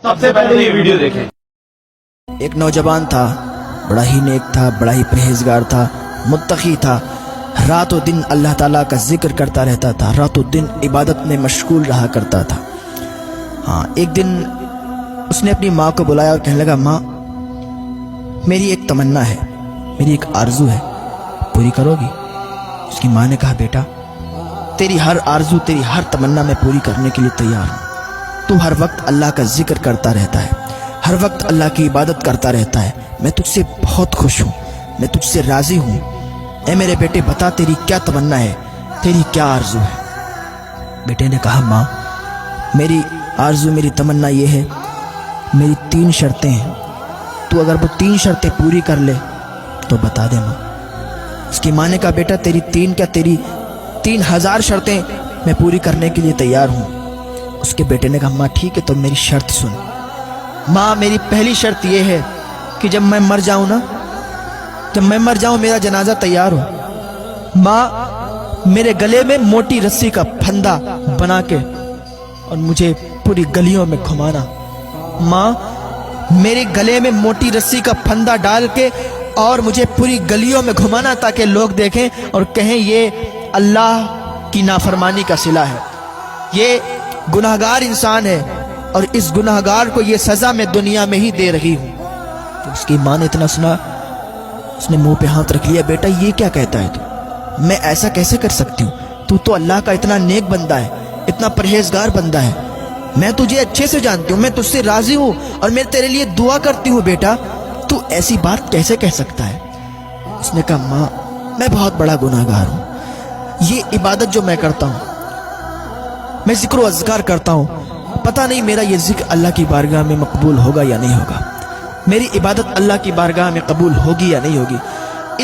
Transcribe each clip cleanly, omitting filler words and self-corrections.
सबसे पहले ये वीडियो देखें। एक नौजवान था, बड़ा ही नेक था, बड़ा ही परहेजगार था, मुत्तकी था, रातों दिन अल्लाह ताला का जिक्र करता रहता था, रातों दिन इबादत में मशगूल रहा करता था। हाँ, एक दिन उसने अपनी माँ को बुलाया और कहने लगा, माँ मेरी एक तमन्ना है, मेरी एक आरजू है, पूरी करोगी? उसकी माँ ने कहा, बेटा तेरी हर आरजू, तेरी हर तमन्ना मैं पूरी करने के लिए तैयार हूँ। तू हर वक्त अल्लाह का जिक्र करता रहता है, हर वक्त अल्लाह की इबादत करता रहता है, मैं तुझसे बहुत खुश हूँ, मैं तुझसे राजी हूँ। ऐ मेरे बेटे बता तेरी क्या तमन्ना है, तेरी क्या आरजू है? बेटे ने कहा, माँ मेरी आरजू, मेरी तमन्ना ये है, मेरी 3 शर्तें हैं, तू अगर वो 3 शर्तें पूरी कर ले तो बता दे माँ। उसकी माँ ने कहा, बेटा तेरी 3 क्या, तेरी 3000 शर्तें मैं पूरी करने के लिए तैयार हूँ। उसके बेटे ने कहा, माँ ठीक है तो मेरी शर्त सुन। माँ मेरी पहली शर्त ये है कि जब मैं मर जाऊं ना, जब मैं मर जाऊं मेरा जनाजा तैयार हो। माँ मेरे गले में मोटी रस्सी का फंदा बना के और मुझे पूरी गलियों में घुमाना। माँ मेरे गले में मोटी रस्सी का फंदा डाल के और मुझे पूरी गलियों में घुमाना, ताकि लोग देखें और कहें ये अल्लाह की नाफरमानी का सिला है, ये गुनाहगार इंसान है और इस गुनाहगार को ये सजा मैं दुनिया में ही दे रही हूँ। तो उसकी माँ ने इतना सुना, उसने मुंह पे हाथ रख लिया, बेटा ये क्या कहता है तू, मैं ऐसा कैसे कर सकती हूँ? तू तो अल्लाह का इतना नेक बंदा है, इतना परहेजगार बंदा है, मैं तुझे अच्छे से जानती हूँ, मैं तुझसे राजी हूँ और मैं तेरे लिए दुआ करती हूँ, बेटा तू ऐसी बात कैसे कह सकता है? उसने कहा, माँ मैं बहुत बड़ा गुनाहगार हूँ, ये इबादत जो मैं करता हूँ, मैं जिक्र व अज़कार करता हूँ, पता नहीं मेरा ये जिक्र अल्लाह की बारगाह में मकबूल होगा या नहीं होगा, मेरी इबादत अल्लाह की बारगाह में कबूल होगी या नहीं होगी।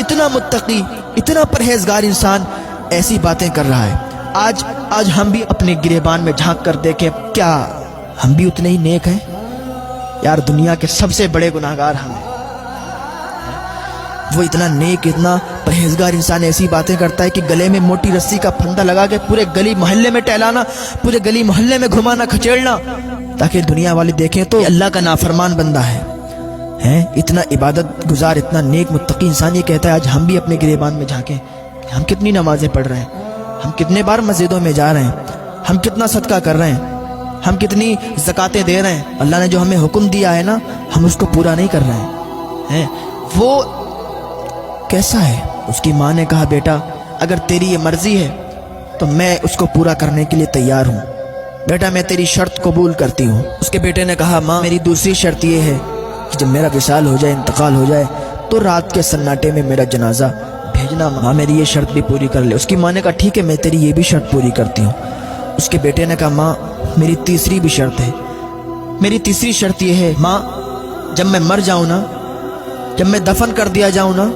इतना मुत्तकी, इतना परहेजगार इंसान ऐसी बातें कर रहा है। आज हम भी अपने गिरेबान में झांक कर देखें, क्या हम भी उतने ही नेक हैं? यार दुनिया के सबसे बड़े गुनाहगार हम हैं। वो इतना नेक, इतना परहेजगार इंसान ऐसी बातें करता है कि गले में मोटी रस्सी का फंदा लगा के पूरे गली मोहल्ले में टहलाना, पूरे गली मोहल्ले में घुमाना, खचेड़ना, ताकि दुनिया वाले देखें तो अल्लाह का नाफरमान बंदा है। इतना इबादत गुजार, इतना नेक मुत्तकी इंसान ये कहता है आज हम भी अपने गिरेबान में झांकें, हम कितनी नमाजें पढ़ रहे हैं, हम कितने बार मस्जिदों में जा रहे हैं, हम कितना सदका कर रहे हैं, हम कितनी ज़कातें दे रहे हैं। अल्लाह ने जो हमें हुक्म दिया है ना, हम उसको पूरा नहीं कर रहे हैं। वो कैसा है? उसकी माँ ने कहा, बेटा अगर तेरी ये मर्जी है तो मैं उसको पूरा करने के लिए तैयार हूँ, बेटा मैं तेरी शर्त कबूल करती हूँ। उसके बेटे ने कहा, माँ मेरी दूसरी शर्त ये है कि जब मेरा विसाल हो जाए, इंतकाल हो जाए, तो रात के सन्नाटे में मेरा जनाजा भेजना। माँ मेरी ये शर्त भी पूरी कर ले। उसकी माँ ने कहा, ठीक है मैं तेरी ये भी शर्त पूरी करती हूँ। उसके बेटे ने कहा, माँ मेरी तीसरी भी शर्त है, मेरी तीसरी शर्त ये है, माँ जब मैं मर जाऊँ ना, जब मैं दफन कर दिया जाऊँ ना,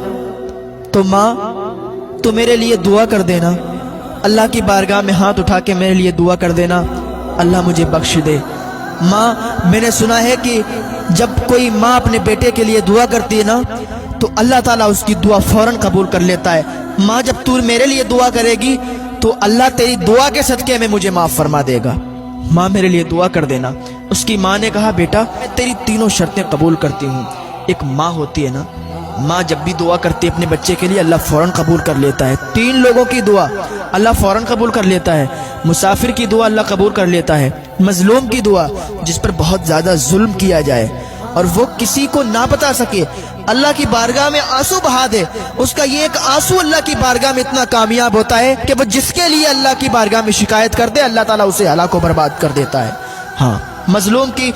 तो माँ तो मेरे लिए दुआ कर देना, अल्लाह की बारगाह में हाथ उठा के मेरे लिए दुआ कर देना, अल्लाह मुझे बख्श दे। माँ मैंने सुना है कि जब कोई माँ अपने बेटे के लिए दुआ करती है ना, तो अल्लाह ताला उसकी दुआ फौरन कबूल कर लेता है। माँ जब तू मेरे लिए दुआ करेगी तो अल्लाह तेरी दुआ के सदके में मुझे माफ़ फरमा देगा, माँ मेरे लिए दुआ कर देना। उसकी माँ ने कहा, बेटा मैं तेरी तीनों शर्तें कबूल करती हूँ। एक माँ होती है ना, माँ जब भी दुआ करती है अपने बच्चे के लिए, अल्लाह फौरन कबूल कर लेता है। 3 लोगों की दुआ अल्लाह फौरन कबूल कर लेता है। मुसाफिर की दुआ अल्लाह कबूल कर लेता है, मजलूम की दुआ, जिस पर बहुत ज़्यादा जुल्म किया जाए और वो किसी को ना बता सके, अल्लाह की बारगाह में आंसू बहा दे, उसका ये एक आंसू अल्लाह की बारगाह में इतना कामयाब होता है कि वो जिसके लिए अल्लाह की बारगाह में शिकायत कर दे, अल्लाह ताला उसे हलाक व बर्बाद कर देता है। हाँ, मजलूम की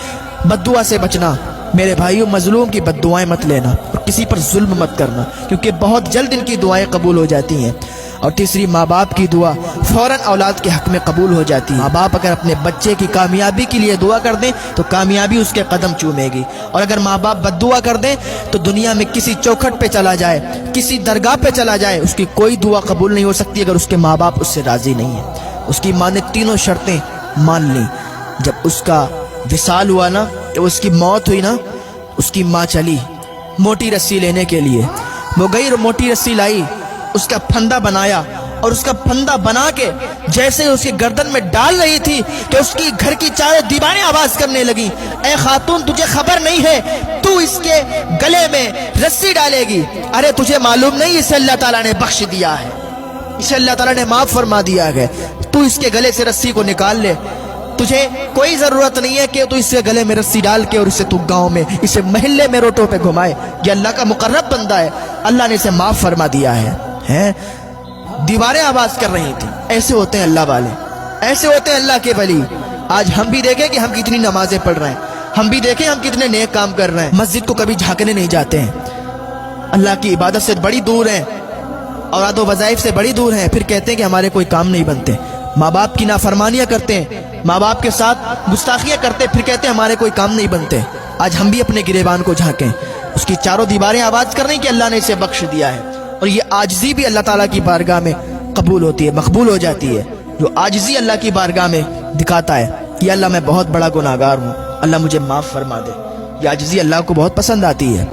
बद्दुआ से बचना मेरे भाइयों, मजलूम की बद्दुआएं मत लेना और किसी पर जुल्म मत करना, क्योंकि बहुत जल्द इनकी दुआएं कबूल हो जाती हैं। और तीसरी, माँ बाप की दुआ फौरन औलाद के हक में कबूल हो जाती है। माँ बाप अगर अपने बच्चे की कामयाबी के लिए दुआ कर दें तो कामयाबी उसके कदम चूमेगी, और अगर माँ बाप बद्दुआ कर दें तो दुनिया में किसी चौखट पे चला जाए, किसी दरगाह पे चला जाए, उसकी कोई दुआ कबूल नहीं हो सकती अगर उसके माँ बाप उससे राजी नहीं है। उसकी माँ ने तीनों शर्तें मान ली। जब उसका विसाल हुआ ना, जब उसकी मौत हुई ना, उसकी माँ चली मोटी रस्सी लेने के लिए। वो गई और मोटी रस्सी लाई, उसका फंदा बनाया اور اس کا پھندا بنا کے جیسے اس کی گردن میں ڈال رہی تھی کہ اس کی گھر کی چاروں دیواریں آواز کرنے لگی، اے خاتون تجھے خبر نہیں ہے تو اس کے گلے میں رسی ڈالے گی؟ ارے تجھے معلوم نہیں اسے اللہ تعالیٰ نے بخش دیا ہے، اسے اللہ تعالیٰ نے معاف فرما دیا ہے، تو اس کے گلے سے رسی کو نکال لے، تجھے کوئی ضرورت نہیں ہے کہ تو اس کے گلے میں رسی ڈال کے اور اسے تو گاؤں میں اسے محلے میں روٹوں پہ گھمائے، یہ اللہ کا مقرب بندہ ہے، اللہ نے اسے معاف فرما دیا ہے۔ دیواریں آواز کر رہی تھی۔ ایسے ہوتے ہیں اللہ والے، ایسے ہوتے ہیں اللہ کے ولی۔ آج ہم بھی دیکھیں کہ ہم کتنی نمازیں پڑھ رہے ہیں، ہم بھی دیکھیں ہم کتنے نیک کام کر رہے ہیں، مسجد کو کبھی جھانکنے نہیں جاتے ہیں، اللہ کی عبادت سے بڑی دور ہیں، اوراد و وظائف سے بڑی دور ہیں، پھر کہتے ہیں کہ ہمارے کوئی کام نہیں بنتے، ماں باپ کی نافرمانیاں کرتے ہیں، ماں باپ کے ساتھ گستاخیاں کرتے ہیں، پھر کہتے ہیں ہمارے کوئی کام نہیں بنتے۔ آج ہم بھی اپنے گریبان کو جھانکیں، اس کی چاروں دیواریں آواز کر رہی ہیں کہ اللہ نے اسے بخش دیا ہے، اور یہ عاجزی بھی اللہ تعالیٰ کی بارگاہ میں قبول ہوتی ہے، مقبول ہو جاتی ہے۔ جو عاجزی اللہ کی بارگاہ میں دکھاتا ہے کہ اللہ میں بہت بڑا گناہگار ہوں، اللہ مجھے معاف فرما دے، یہ عاجزی اللہ کو بہت پسند آتی ہے۔